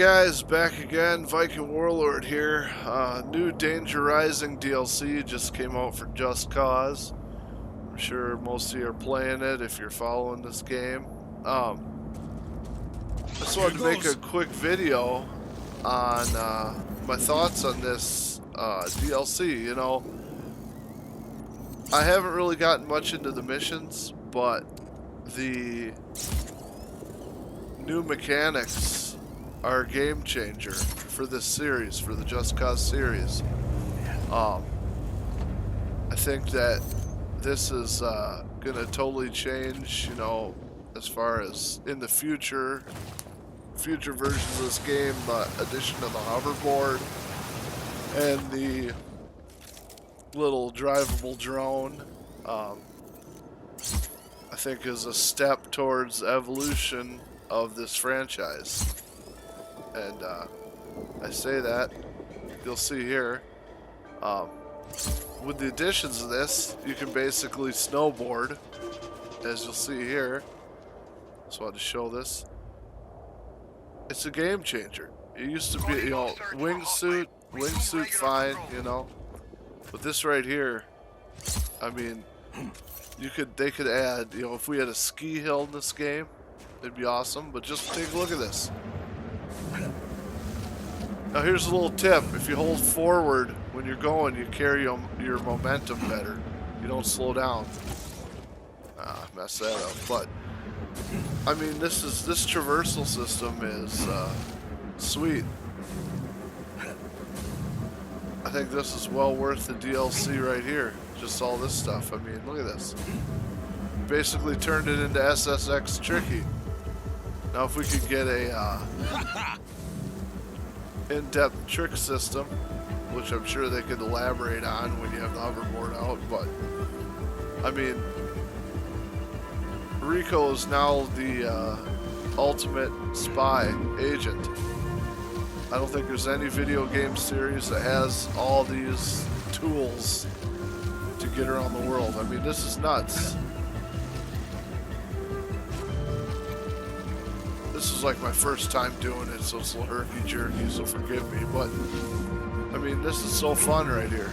guys, back again, Viking Warlord here. New Danger Rising DLC just came out for Just Cause. I'm sure most of you are playing it if you're following this game. I just wanted to make a quick video on my thoughts on this DLC. You know, I haven't really gotten much into the missions, but the new mechanics are a game changer for this series, for the Just Cause series. I think that this is gonna totally change, you know, as far as in the future versions of this game, the addition of the hoverboard and the little drivable drone, I think is a step towards evolution of this franchise. And I say that, you'll see here, with the additions of this, you can basically snowboard, as you'll see here. Just wanted to show this. It's a game changer. It used to be, you know, wingsuit fine, you know, but this right here, I mean, they could add, you know, if we had a ski hill in this game, it'd be awesome. But just take a look at this. Now here's a little tip: if you hold forward when you're going, you carry your momentum better. You don't slow down. Mess that up. But I mean, this traversal system is sweet. I think this is well worth the DLC right here. Just all this stuff. I mean, look at this. Basically turned it into SSX Tricky. Now if we could get a in-depth trick system, which I'm sure they could elaborate on when you have the hoverboard out, but I mean, Rico is now the ultimate spy agent. I don't think there's any video game series that has all these tools to get around the world. I mean, this is nuts. This is like my first time doing it, so it's a little herky-jerky, so forgive me, but I mean, this is so fun right here.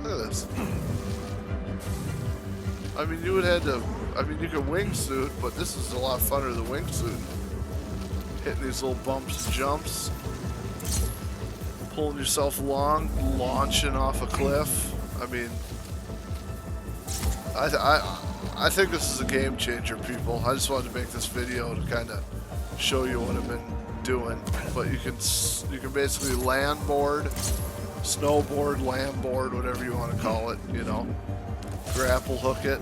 Look at this. I mean, you would have to, I mean, you could wingsuit, but this is a lot funner than wingsuit. Hitting these little bumps and jumps, pulling yourself along, launching off a cliff. I mean, I think this is a game changer, people. I just wanted to make this video to kind of show you what I've been doing. But you can basically landboard, snowboard, landboard, whatever you want to call it, you know. Grapple hook it.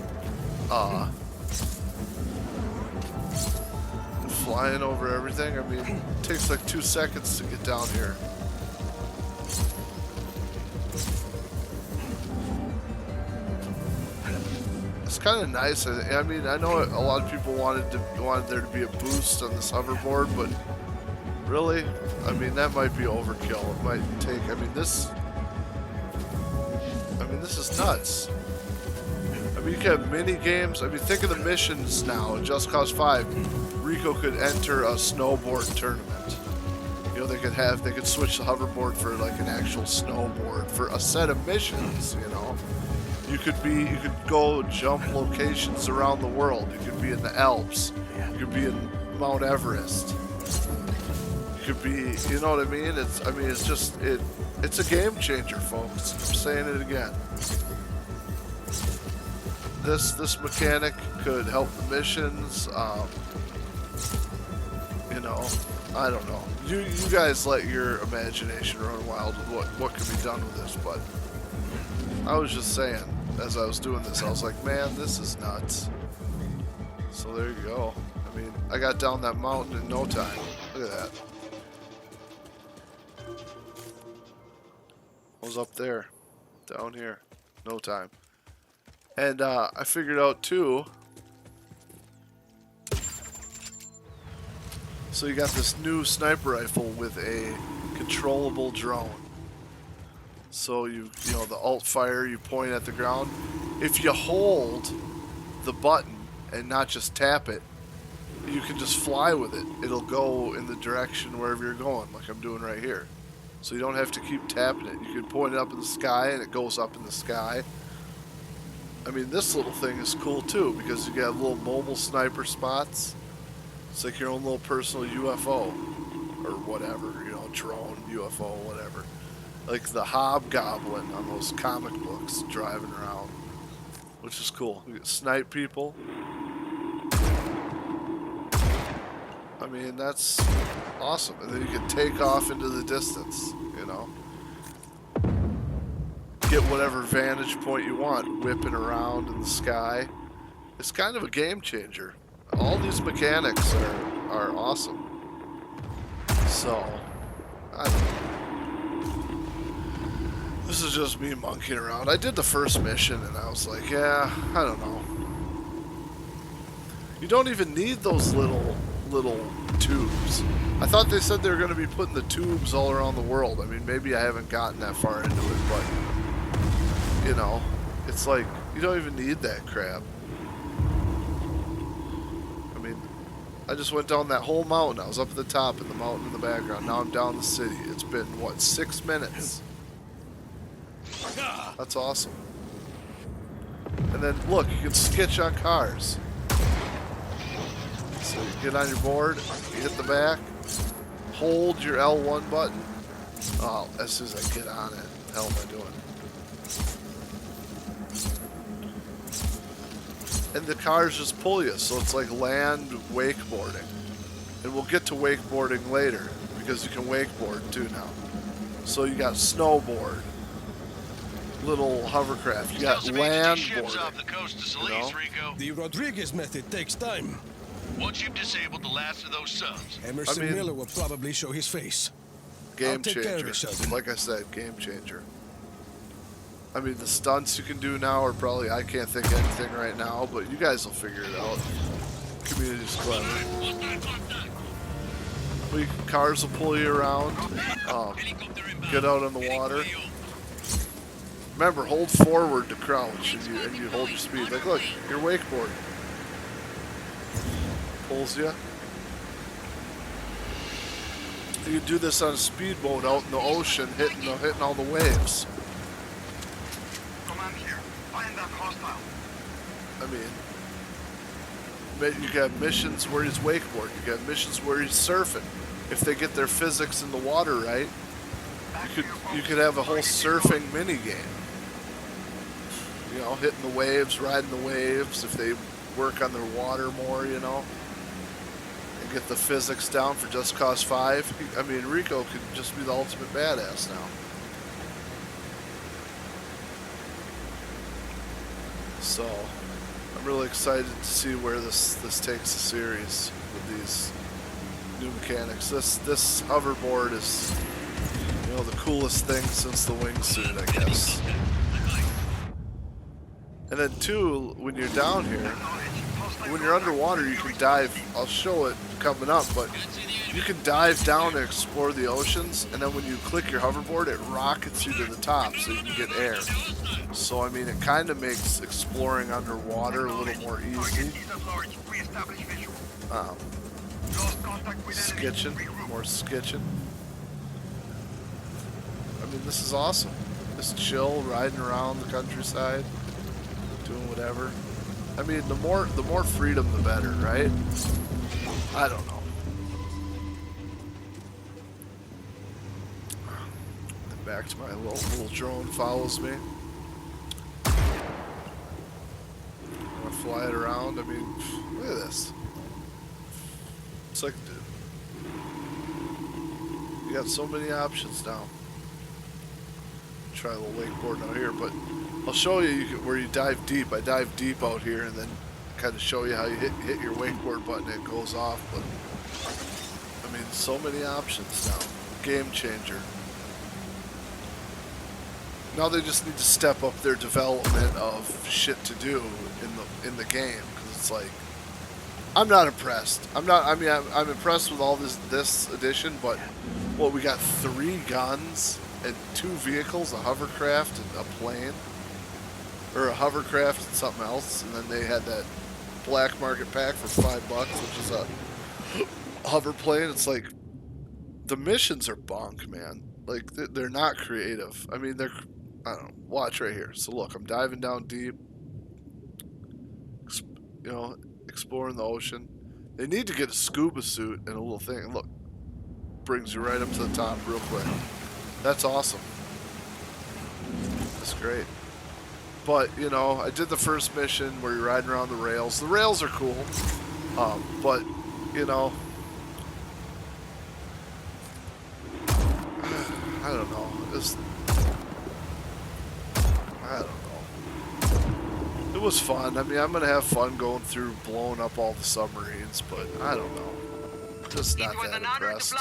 Flying over everything. I mean, it takes like 2 seconds to get down here. It's kind of nice. I mean, I know a lot of people wanted there to be a boost on this hoverboard, but really, I mean, that might be overkill. It might take. I mean, this is nuts. I mean, you can have mini games. I mean, think of the missions now in Just Cause 5. Rico could enter a snowboard tournament. You know, they could switch the hoverboard for like an actual snowboard for a set of missions. You know. You could go jump locations around the world. You could be in the Alps. You could be in Mount Everest. You could be, you know what I mean? It's a game changer, folks. I'm saying it again. This mechanic could help the missions. You know, I don't know. You guys let your imagination run wild with what can be done with this, but I was just saying, as I was doing this, I was like, man, this is nuts. So there you go. I mean, I got down that mountain in no time. Look at that. I was up there, down here, no time. And I figured out too, so you got this new sniper rifle with a controllable drone. So you know, the alt fire, you point at the ground. If you hold the button and not just tap it, you can just fly with it. It'll go in the direction wherever you're going, like I'm doing right here. So you don't have to keep tapping it. You can point it up in the sky and it goes up in the sky. I mean, this little thing is cool too because you got little mobile sniper spots. It's like your own little personal UFO or whatever, you know, drone, UFO, whatever. Like the Hobgoblin on those comic books driving around, which is cool. You can snipe people. I mean, that's awesome. And then you can take off into the distance, you know. Get whatever vantage point you want, whipping around in the sky. It's kind of a game changer. All these mechanics are awesome. So, I don't know. This is just me monkeying around. I did the first mission and I was like, yeah, I don't know. You don't even need those little tubes. I thought they said they were going to be putting the tubes all around the world. I mean, maybe I haven't gotten that far into it, but, you know, it's like, you don't even need that crap. I mean, I just went down that whole mountain. I was up at the top and the mountain in the background. Now I'm down the city. It's been, what, 6 minutes? That's awesome. And then, look, you can skitch on cars. So you get on your board, you hit the back, hold your L1 button. Oh, as soon as I get on it, what the hell am I doing? And the cars just pull you, so it's like land wakeboarding. And we'll get to wakeboarding later, because you can wakeboard too now. So you got snowboard, little hovercraft, you got landboarding, you know? The Rodriguez method takes time. Once you've disabled the last of those subs, Emerson Miller will probably show his face. Game changer. Like I said, game changer. I mean, the stunts you can do now are probably, I can't think of anything right now, but you guys will figure it out. Community's clever. Cars will pull you around. Get out on the water. Remember, hold forward to crouch and you hold your speed. Like, look, your wakeboard pulls you. You do this on a speedboat out in the ocean, hitting all the waves. I mean, you got missions where he's wakeboard. You got missions where he's surfing. If they get their physics in the water right, you could have a whole surfing mini game. You know, hitting the waves, riding the waves. If they work on their water more, you know, and get the physics down for Just Cause 5. I mean, Rico could just be the ultimate badass now. So, I'm really excited to see where this takes the series with these new mechanics. This hoverboard is, you know, the coolest thing since the wingsuit, I guess. And then too, when you're down here, when you're underwater, you can dive. I'll show it coming up, but you can dive down and explore the oceans, and then when you click your hoverboard, it rockets you to the top so you can get air. So, I mean, it kind of makes exploring underwater a little more easy. Skitching, more skitching. I mean, this is awesome. Just chill, riding around the countryside, doing whatever. I mean, the more freedom, the better, right? I don't know. Then back to my little drone follows me. I'm gonna fly it around. I mean, look at this. It's like, you got so many options now. Try a little wakeboard out here, but I'll show you, where you dive deep. I dive deep out here and then kind of show you how you hit your wakeboard button and it goes off. But I mean, so many options now. Game changer. Now they just need to step up their development of shit to do in the game, because it's like, I'm not impressed. I'm impressed with all this edition, but what, we got 3 guns and 2 vehicles, a hovercraft and a plane, or a hovercraft and something else, and then they had that black market pack for $5, which is a hover plane. It's like the missions are bunk, man. Like they're not creative. I mean, they're, I don't know. Watch right here. So look, I'm diving down deep. You know, exploring the ocean. They need to get a scuba suit and a little thing. And look, brings you right up to the top real quick. That's awesome. That's great. But, you know, I did the first mission where you're riding around the rails. The rails are cool. But, you know, I don't know. I don't know. It was fun. I mean, I'm going to have fun going through blowing up all the submarines, but I don't know. Just not that impressed.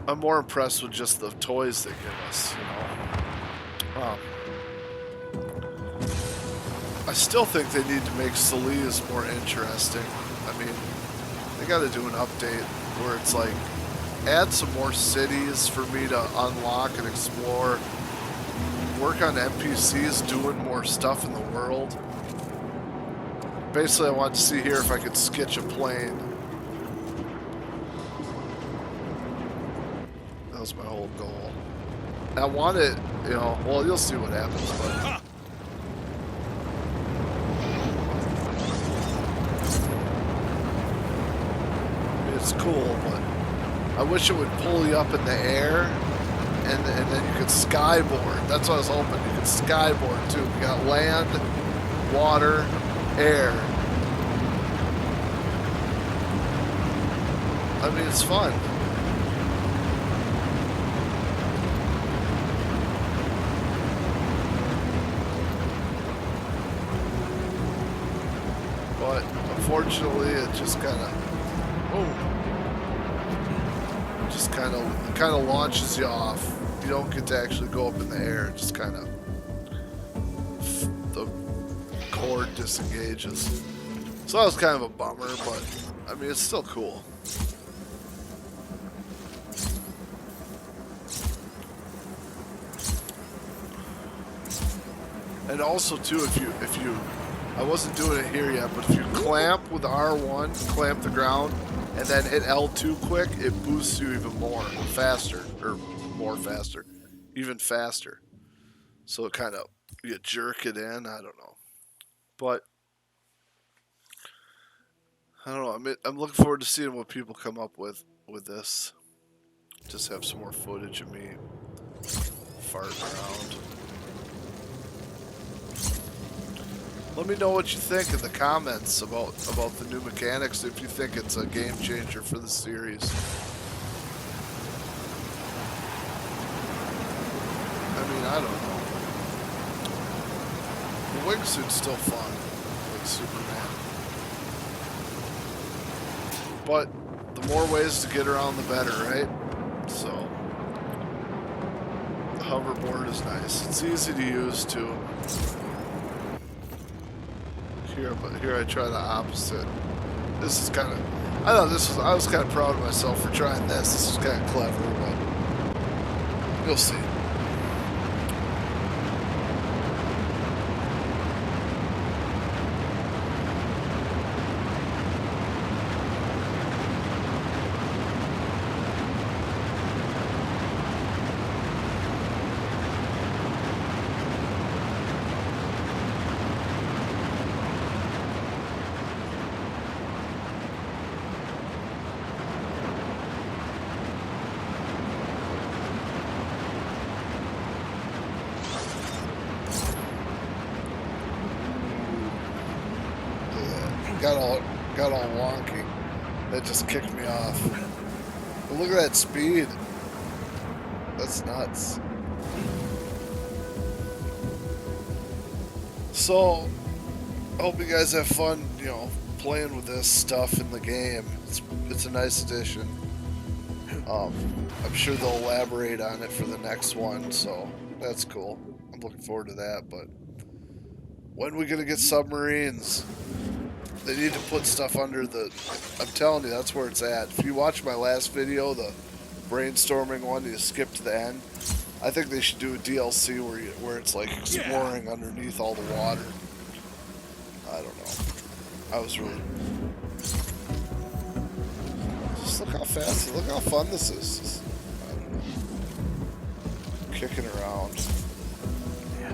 I'm more impressed with just the toys they give us, you know. I still think they need to make Salias more interesting. I mean, they got to do an update where it's like, add some more cities for me to unlock and explore. Work on NPCs doing more stuff in the world. Basically, I want to see here if I could sketch a plane. That was my whole goal. I want it, you know, well, you'll see what happens, but... It's cool, but I wish it would pull you up in the air, and then you could skyboard. That's what I was hoping. You could skyboard too. You got land, water, air. I mean, it's fun. But unfortunately, it just kind of, just kind of launches you off. You don't get to actually go up in the air. It just kind of, the cord disengages. So that was kind of a bummer, but I mean, it's still cool. And also too, if you, I wasn't doing it here yet, but if you clamp with R1, clamp the ground, and then hit L2 quick, it boosts you even more, faster, or more faster, even faster. So it kind of, you jerk it in, I don't know. But, I don't know, I'm looking forward to seeing what people come up with this. Just have some more footage of me farting around. Let me know what you think in the comments about the new mechanics, if you think it's a game changer for the series. I mean, I don't know. The wingsuit's still fun, like Superman. But the more ways to get around, the better, right? So, the hoverboard is nice. It's easy to use, too. But here I try the opposite. This is kind of, I was kind of proud of myself for trying this. This is kind of clever, but you'll see. Got all wonky. That just kicked me off. But look at that speed. That's nuts. So, I hope you guys have fun, you know, playing with this stuff in the game. It's a nice addition. I'm sure they'll elaborate on it for the next one, so that's cool. I'm looking forward to that, but when are we gonna get submarines? They need to put stuff under the... I'm telling you, that's where it's at. If you watch my last video, the brainstorming one, you skip to the end. I think they should do a DLC where it's like exploring underneath all the water. I don't know. I was really. Just look how fast. Look how fun this is. Just, I don't know. Kicking around. Yeah.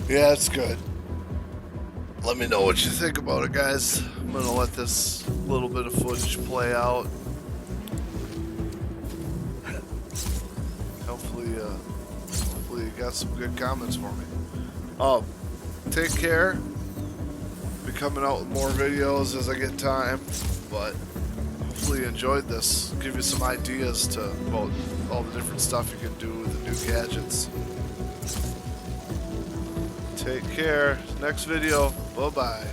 Yeah, it's good. Let me know what you think about it, guys. I'm gonna let this little bit of footage play out. Hopefully you got some good comments for me. Take care. Be coming out with more videos as I get time, but hopefully you enjoyed this. Give you some ideas about all the different stuff you can do with the new gadgets. Take care. Next video. Bye-bye.